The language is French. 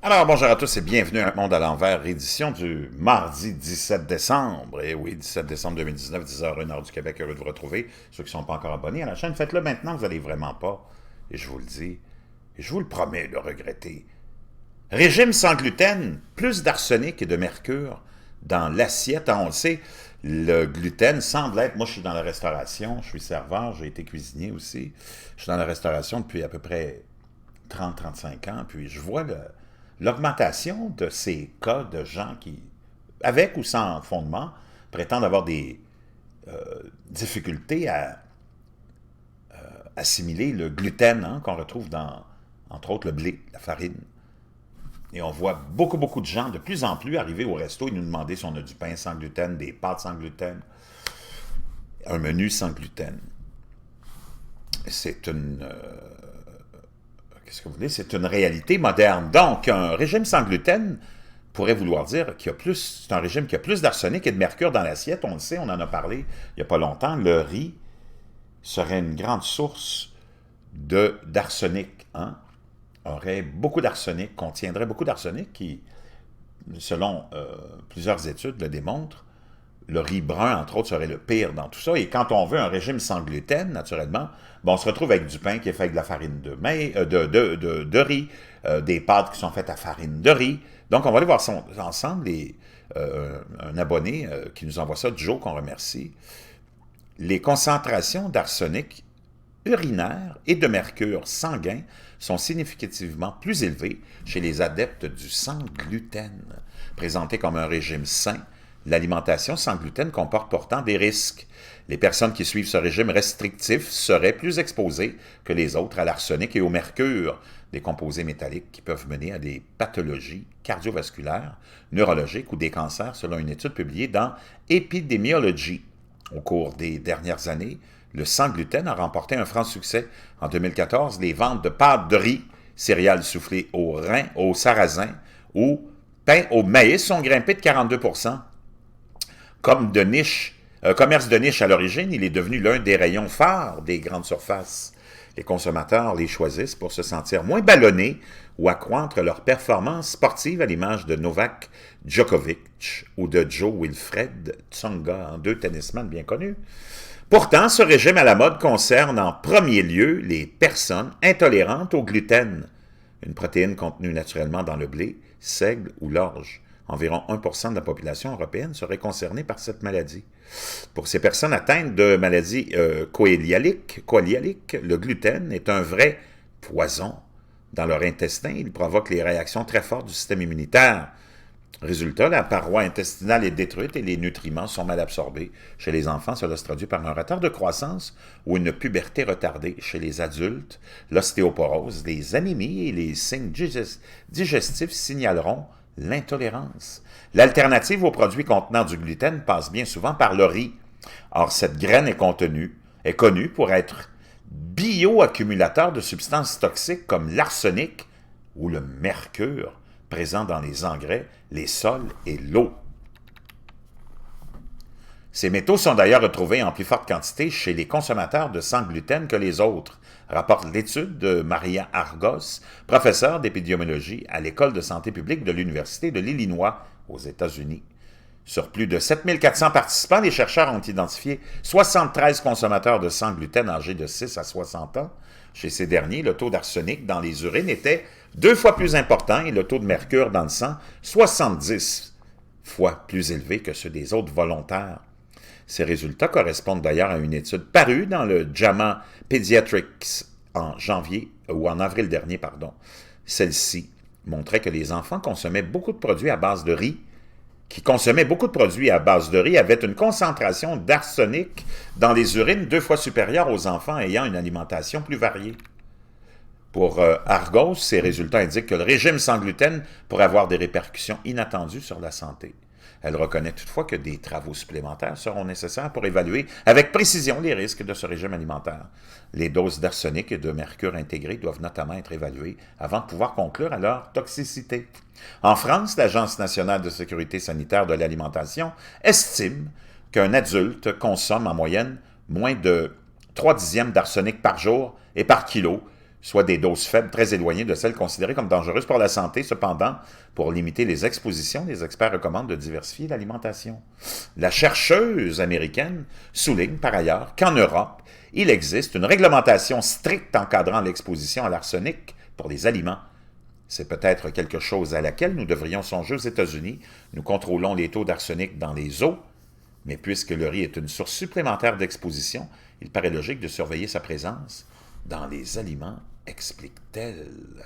Alors, bonjour à tous et bienvenue à Un Monde à l'envers, édition du mardi 17 décembre. Et oui, 17 décembre 2019, 10h, 1h du Québec, heureux de vous retrouver. Ceux qui ne sont pas encore abonnés à la chaîne, faites-le maintenant, vous n'allez vraiment pas, et je vous le dis, et je vous le promets, le regretter. Régime sans gluten, plus d'arsenic et de mercure dans l'assiette. On le sait, le gluten semble être... Moi, je suis dans la restauration, je suis serveur, j'ai été cuisinier aussi. Je suis dans la restauration depuis à peu près 30-35 ans, puis je vois l'augmentation de ces cas de gens qui, avec ou sans fondement, prétendent avoir des difficultés à assimiler le gluten qu'on retrouve dans, entre autres, le blé, la farine. Et on voit beaucoup de gens de plus en plus arriver au resto et nous demander si on a du pain sans gluten, des pâtes sans gluten, un menu sans gluten. C'est une... qu'est-ce que vous voulez? C'est une réalité moderne. Donc, un régime sans gluten pourrait vouloir dire qu'il y a plus... C'est un régime qui a plus d'arsenic et de mercure dans l'assiette. On le sait, on en a parlé il n'y a pas longtemps. Le riz serait une grande source d'arsenic, aurait beaucoup d'arsenic, contiendrait beaucoup d'arsenic qui, selon plusieurs études, le démontrent. Le riz brun, entre autres, serait le pire dans tout ça. Et quand on veut un régime sans gluten, naturellement, on se retrouve avec du pain qui est fait avec de la farine de riz, des pâtes qui sont faites à farine de riz. Donc, on va aller voir ça ensemble. Un abonné qui nous envoie ça, Joe, qu'on remercie. Les concentrations d'arsenic urinaire et de mercure sanguin sont significativement plus élevées chez les adeptes du sans gluten. Présenté comme un régime sain, l'alimentation sans gluten comporte pourtant des risques. Les personnes qui suivent ce régime restrictif seraient plus exposées que les autres à l'arsenic et au mercure, des composés métalliques qui peuvent mener à des pathologies cardiovasculaires, neurologiques ou des cancers, selon une étude publiée dans Epidemiology. Au cours des dernières années, le sans gluten a remporté un franc succès. En 2014, les ventes de pâtes de riz, céréales soufflées au rein, au sarrasin ou pain au maïs ont grimpé de 42%. Comme de niche, commerce de niche à l'origine, il est devenu l'un des rayons phares des grandes surfaces. Les consommateurs les choisissent pour se sentir moins ballonnés ou accroître leur performance sportive à l'image de Novak Djokovic ou de Joe Wilfred Tsonga, deux tennisman bien connus. Pourtant, ce régime à la mode concerne en premier lieu les personnes intolérantes au gluten, une protéine contenue naturellement dans le blé, seigle ou l'orge. Environ 1% de la population européenne serait concernée par cette maladie. Pour ces personnes atteintes de maladies coéliaques, le gluten est un vrai poison. Dans leur intestin, il provoque les réactions très fortes du système immunitaire. Résultat, la paroi intestinale est détruite et les nutriments sont mal absorbés. Chez les enfants, cela se traduit par un retard de croissance ou une puberté retardée. Chez les adultes, l'ostéoporose, les anémies et les signes digestifs signaleront l'intolérance. L'alternative aux produits contenant du gluten passe bien souvent par le riz. Or, cette graine est connue pour être bioaccumulateur de substances toxiques comme l'arsenic ou le mercure, présent dans les engrais, les sols et l'eau. Ces métaux sont d'ailleurs retrouvés en plus forte quantité chez les consommateurs de sans gluten que les autres, rapporte l'étude de Maria Argos, professeure d'épidémiologie à l'École de santé publique de l'Université de l'Illinois aux États-Unis. Sur plus de 7400 participants, les chercheurs ont identifié 73 consommateurs de sans gluten âgés de 6 à 60 ans. Chez ces derniers, le taux d'arsenic dans les urines était 2 fois plus important et le taux de mercure dans le sang 70 fois plus élevé que ceux des autres volontaires. Ces résultats correspondent d'ailleurs à une étude parue dans le JAMA Pediatrics en avril dernier. Celle-ci montrait que les enfants consommaient beaucoup de produits à base de riz, avaient une concentration d'arsenic dans les urines 2 fois supérieure aux enfants ayant une alimentation plus variée. Pour Argos, ces résultats indiquent que le régime sans gluten pourrait avoir des répercussions inattendues sur la santé. Elle reconnaît toutefois que des travaux supplémentaires seront nécessaires pour évaluer avec précision les risques de ce régime alimentaire. Les doses d'arsenic et de mercure intégrées doivent notamment être évaluées avant de pouvoir conclure à leur toxicité. En France, l'Agence nationale de sécurité sanitaire de l'alimentation estime qu'un adulte consomme en moyenne moins de 3 dixièmes d'arsenic par jour et par kilo, soit des doses faibles très éloignées de celles considérées comme dangereuses pour la santé. Cependant, pour limiter les expositions, les experts recommandent de diversifier l'alimentation. La chercheuse américaine souligne par ailleurs qu'en Europe, il existe une réglementation stricte encadrant l'exposition à l'arsenic pour les aliments. C'est peut-être quelque chose à laquelle nous devrions songer aux États-Unis. Nous contrôlons les taux d'arsenic dans les eaux, mais puisque le riz est une source supplémentaire d'exposition, il paraît logique de surveiller sa présence dans les aliments, explique-t-elle.